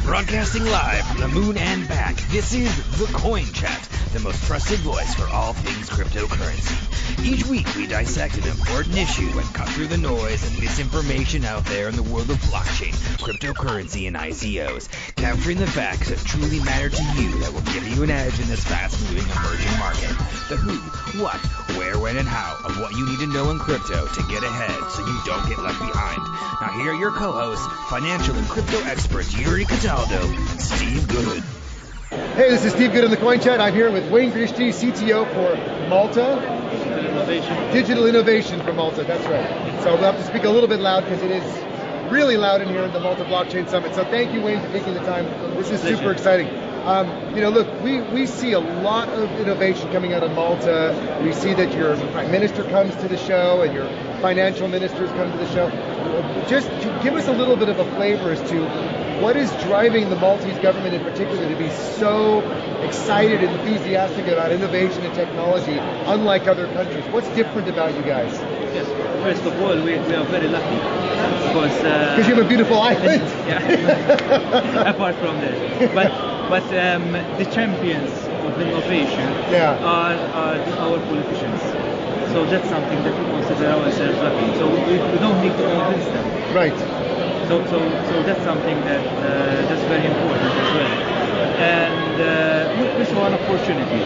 Broadcasting live from the moon and back, this is The Coin Chat, the most trusted voice for all things cryptocurrency. Each week we dissect an important issue and cut through the noise and misinformation out there in the world of blockchain, cryptocurrency, and ICOs, capturing the facts that truly matter to you that will give you an edge in this fast-moving emerging market. The who, what, where, when, and how of what you need to know in crypto to get ahead so you don't get left behind. Now here are your co-hosts, financial and crypto experts Yuri Cataldo, Steve Good. Hey, this is Steve Good in the Coin Chat. I'm here with Wayne Grixti, CTO for Malta. Digital innovation for Malta, that's right. So we'll have to speak a little bit loud because it is really loud in here at the Malta Blockchain Summit. So thank you, Wayne, for taking the time. This is super exciting. Look, we see a lot of innovation coming out of Malta. We see that your prime minister comes to the show and your financial ministers come to the show. Just to give us a little bit of a flavor as to what is driving the Maltese government in particular to be so excited and enthusiastic about innovation and technology, unlike other countries. What's different about you guys? Yes, first of all, we are very lucky because you have a beautiful island. Yeah, apart from that. But the champions of innovation are our politicians. So that's something that we consider ourselves lucky. So we don't need to convince them. Right. So that's something that's very important as well. And we saw an opportunity.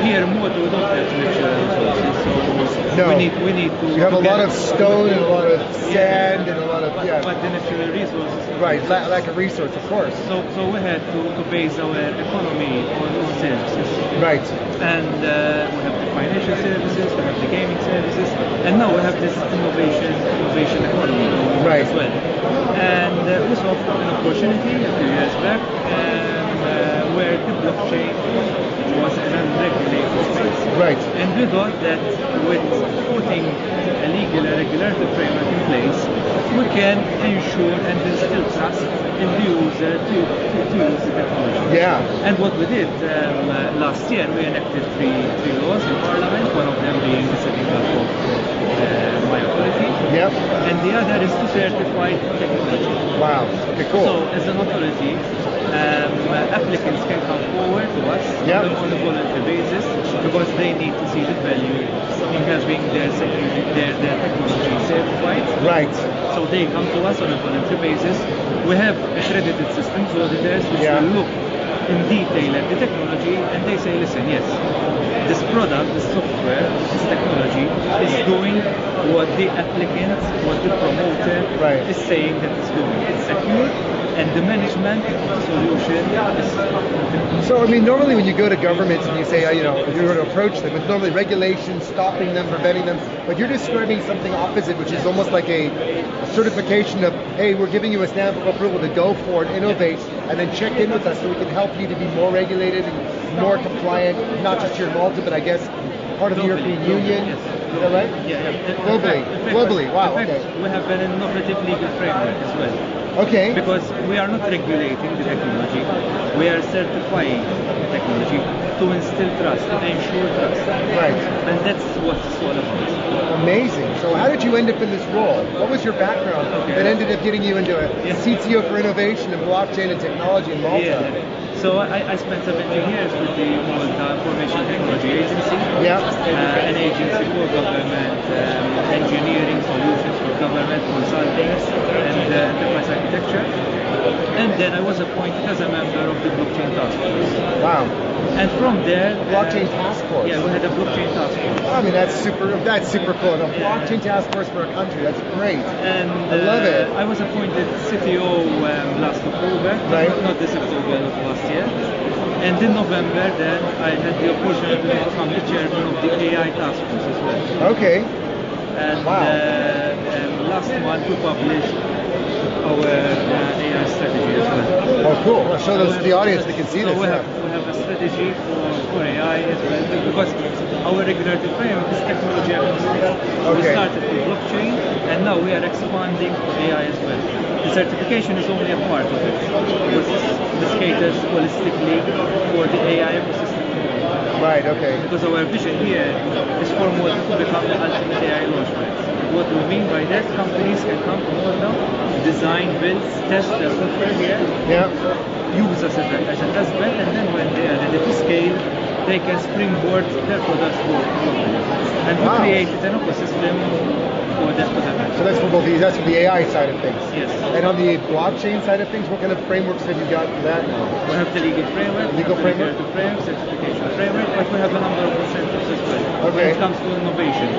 Here in Malta we don't have natural resources, so we need to. You have a lot of stone and a lot of sand and a lot of But the natural resources. Right, lack of resource, of course. So we had to base our economy on services. Right. And we have the financial services, we have the gaming services, and now we have this innovation economy as well. And we saw an opportunity a few years back where the blockchain was an unregulated space. Right. And we thought that with putting a legal and regulatory framework in place, we can ensure and instill trust in the user to use the technology. Yeah. And what we did last year, we enacted three laws in Parliament, one of them being the setting up of my authority. Yep. And the other is to certify technology. Wow. Okay, cool. So as an authority, applicants can come forward to us on a voluntary basis because they need to see the value in having their technology certified. Right. So they come to us on a voluntary basis. We have accredited systems auditors which will look in detail at the technology and they say, listen, yes, this product, this software, this technology is doing what the applicant, what the promoter is saying that it's doing. It's secure and the management solution is... So, I mean, normally when you go to governments and you say, you're going to approach them, it's normally regulations, stopping them, preventing them, but you're describing something opposite, which is almost like a certification of, hey, we're giving you a stamp of approval to go forward, innovate, and then check in with us so we can help you to be more regulated and more compliant, not just here in Malta, but I guess part of the European Union. Yes. Is that right? Yeah. Globally. Wow. In fact, we have an innovative legal framework as well. Okay. Because we are not regulating the technology, we are certifying the technology to instill trust, to ensure trust. Right. And that's what it's all about. Amazing. So how did you end up in this role? What was your background that ended up getting you into a CTO for innovation and blockchain and technology in Malta? Yeah. So I spent 17 years with the Malta Information Technology Agency, an agency for government engineering solutions for government consulting and enterprise architecture. And then I was appointed as a member of the blockchain task force. Wow. And from there, blockchain task force. Yeah, we had a blockchain task force. I mean, that's super cool. A blockchain task force for a country, that's great. And I love it. I was appointed CTO last October, not this October, not last year. And in November, then I had the opportunity to become the chairman of the AI task force as well. Okay. And last month we published our AI strategy as well. Oh, cool. I'll show the audience, they can see this. We have a strategy for AI as well, because our regulatory framework is technology agnostic. We started with blockchain, and now we are expanding to AI as well. The certification is only a part of it, because this caters holistically for the AI ecosystem. Right, okay. Because our vision here is for Malta to become the ultimate AI launchpad. what we mean by that, companies can come to Malta, design, build, test their software here, use us as a test bed, and then when they are ready to scale, they can springboard their products to globally. And we created an ecosystem for that for them. So that's for both of these. That's for the AI side of things. Yes. And on the blockchain side of things, what kind of frameworks have you got for that now? We have the legal framework, the framework, certification framework, but we have a number of incentives as well when it comes to innovation.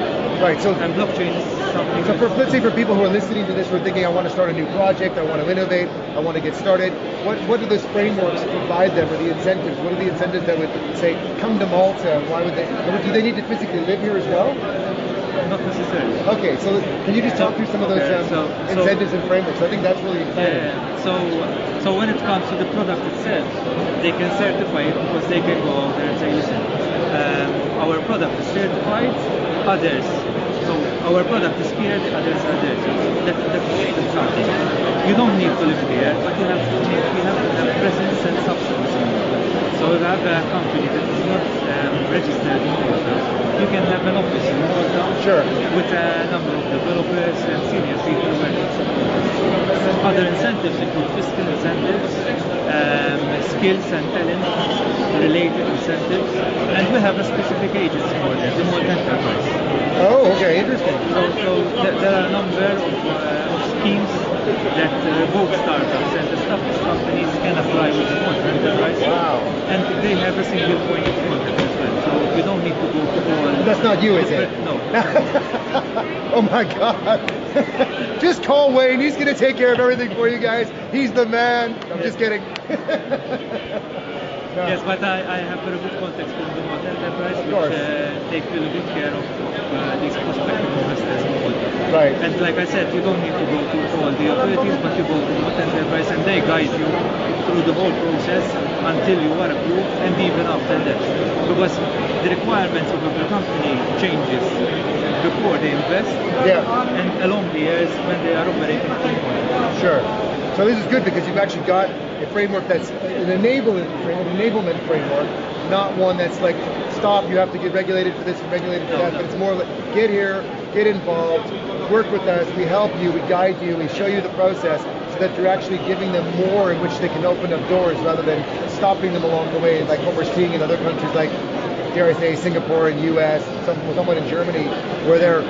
Right. So and blockchain is something. So let's say for people who are listening to this, who are thinking, I want to start a new project, I want to innovate, I want to get started. What do those frameworks provide them, or the incentives? What are the incentives that would say, come to Malta? Why would they? Do they need to physically live here as well? Not necessarily. Okay, so can you just talk through some of those incentives and frameworks? I think that's really exciting. So when it comes to the product itself, they can certify it because they can go out there and say, listen, our product is certified, others. So our product is here, the others are there. So that's something. You don't need to live here, but you have to have presence and substance. So if you have a company that is not registered in Malta, you can have an office in Malta with a number of developers and senior people working. Other incentives include fiscal incentives, skills and talent related incentives, and we have a specific agency for that, the Malta Enterprise. Oh, okay, interesting. So there are a number of schemes that both startups and established companies can apply with the Malta Enterprise. Wow. And they have a single point of contact as well. So you don't need to go to all. That's not you, is it? No. Oh my God. Just call Wayne. He's going to take care of everything for you guys. He's the man. I'm just kidding. No. Yes, but I have very good contacts with the Malta Enterprise, which take really good care of these prospective investors in Malta. Right. And like I said, you don't need to go to all the authorities, but you go to the Malta Enterprise and they guide you through the whole process until you are approved, and even after that. Because the requirements of every company changes before they invest and along the years when they are operating from Malta. Sure. So this is good because you've actually got a framework that's an enablement framework, not one that's like, stop, you have to get regulated for this and regulated for that, but it's more like, get here, get involved, work with us, we help you, we guide you, we show you the process, so that you're actually giving them more in which they can open up doors rather than stopping them along the way, like what we're seeing in other countries like, dare I say, Singapore and US, someone in Germany, where they're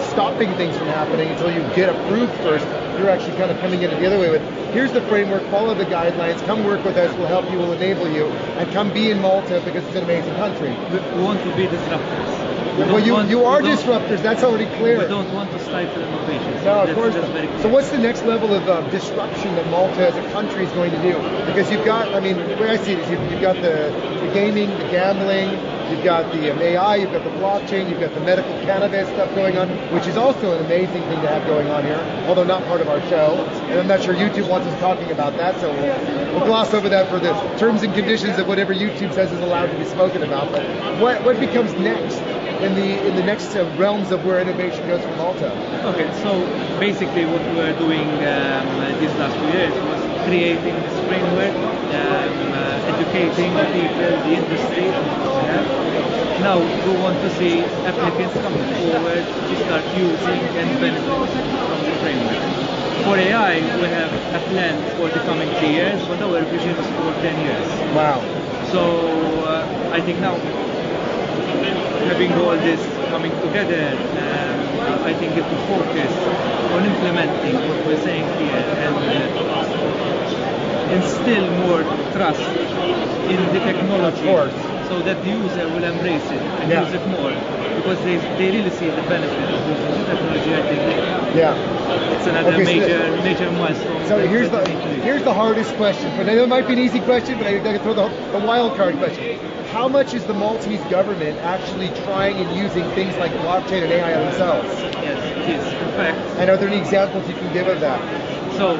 stopping things from happening until you get approved first. You're actually kind of coming in it the other way with, here's the framework, follow the guidelines, come work with us, we'll help you, we'll enable you, and come be in Malta because it's an amazing country. We want to be disruptors. Well, you are disruptors, that's already clear. We don't want to stifle innovation. No, of course. That's so what's the next level of disruption that Malta as a country is going to do? Because you've got, I mean, the way I see it is you've got the gaming, the gambling, you've got the AI, you've got the blockchain, you've got the medical cannabis stuff going on, which is also an amazing thing to have going on here, although not part of our show. And I'm not sure YouTube wants us talking about that, so we'll gloss over that for the terms and conditions of whatever YouTube says is allowed to be spoken about. But what becomes next in the next realms of where innovation goes for Malta? Okay, so basically what we were doing these last few years was creating this framework, educating the people, the industry on what we have. Now we want to see applicants coming forward to start using and benefiting from the framework. For AI, we have a plan for the coming 3 years, but our vision is for 10 years. Wow. So I think now, having all this coming together, I think it will focus on implementing what we're saying here and instill more trust in the technology, so that the user will embrace it and use it more, because they really see the benefit of using the technology. I think it's another major milestone. So here's the hardest question, but I know it might be an easy question, but I got to throw the wild card question. How much is the Maltese government actually trying and using things like blockchain and AI themselves? Yes, it is, in fact. And are there any examples you can give of that? So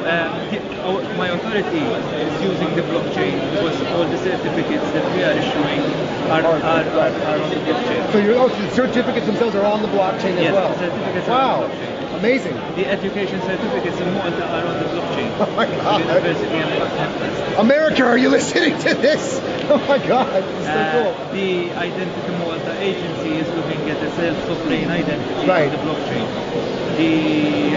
my authority is using the blockchain because all the certificates that we are issuing are on the blockchain. So the certificates themselves are on the blockchain as well? Yes, the certificates are on the blockchain. Amazing. The education certificates in Malta are on the blockchain. Oh my God. University and campus. America, are you listening to this? Oh my God, this is so cool. The Identity Malta agency is looking at the self-sovereign identity Right. of the blockchain. The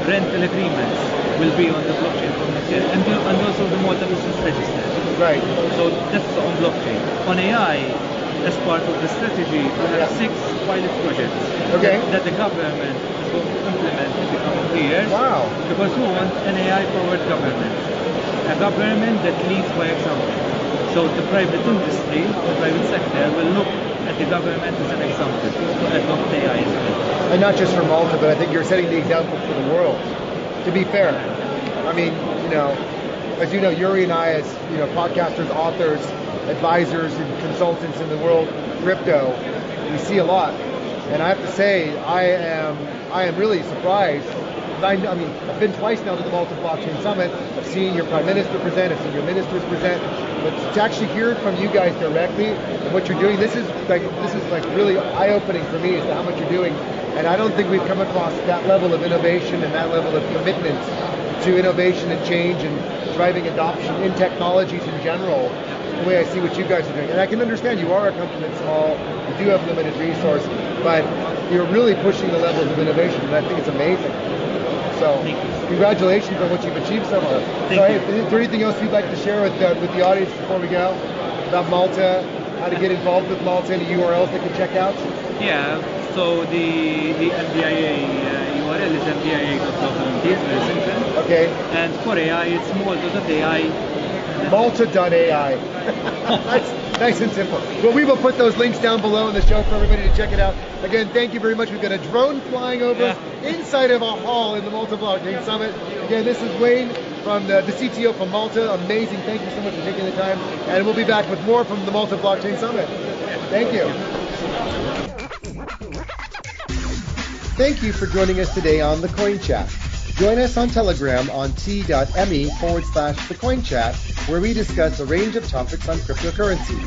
rental agreements will be on the blockchain from next year, and also the Malta Business Register. Right. So that's on blockchain. On AI, as part of the strategy, we have 6 pilot projects Okay. that the government is going to implement in the coming years. Wow. Because we want an AI-powered government, a government that leads by example. So the private industry, the private sector, will look at the government as an example to adopt AI as well. And not just for Malta, but I think you're setting the example for the world. To be fair, I mean, as you know, Yuri and I, as podcasters, authors, advisors, and consultants in the world of crypto, we see a lot. And I have to say, I am really surprised. I mean, I've been twice now to the Malta Blockchain Summit. I've seen your Prime Minister present, I've seen your ministers present, but to actually hear it from you guys directly and what you're doing, this is like really eye-opening for me as to how much you're doing. And I don't think we've come across that level of innovation and that level of commitment to innovation and change and driving adoption in technologies in general, the way I see what you guys are doing. And I can understand you are a company that's small, you do have limited resource, but you're really pushing the levels of innovation, and I think it's amazing. So, congratulations on what you've achieved so far. Is there anything else you'd like to share with the audience before we go? About Malta, how to get involved with Malta, any URLs they can check out? Yeah, so the MDIA URL is mdia.gov.mt, it's very simple. Okay. And for AI, it's malta.ai. Malta.ai. That's nice and simple. Well, we will put those links down below in the show for everybody to check it out. Again, thank you very much. We've got a drone flying over inside of a hall in the Malta Blockchain Summit. Again, this is Wayne from the CTO from Malta. Amazing. Thank you so much for taking the time. And we'll be back with more from the Malta Blockchain Summit. Thank you. Thank you for joining us today on The Coin Chat. Join us on Telegram on t.me/thecoinchat, where we discuss a range of topics on cryptocurrency.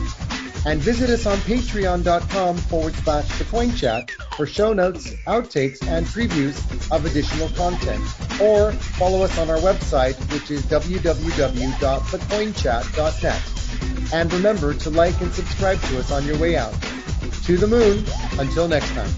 And visit us on patreon.com/thecoinchat for show notes, outtakes, and previews of additional content. Or follow us on our website, which is www.thecoinchat.net. And remember to like and subscribe to us on your way out. To the moon, until next time.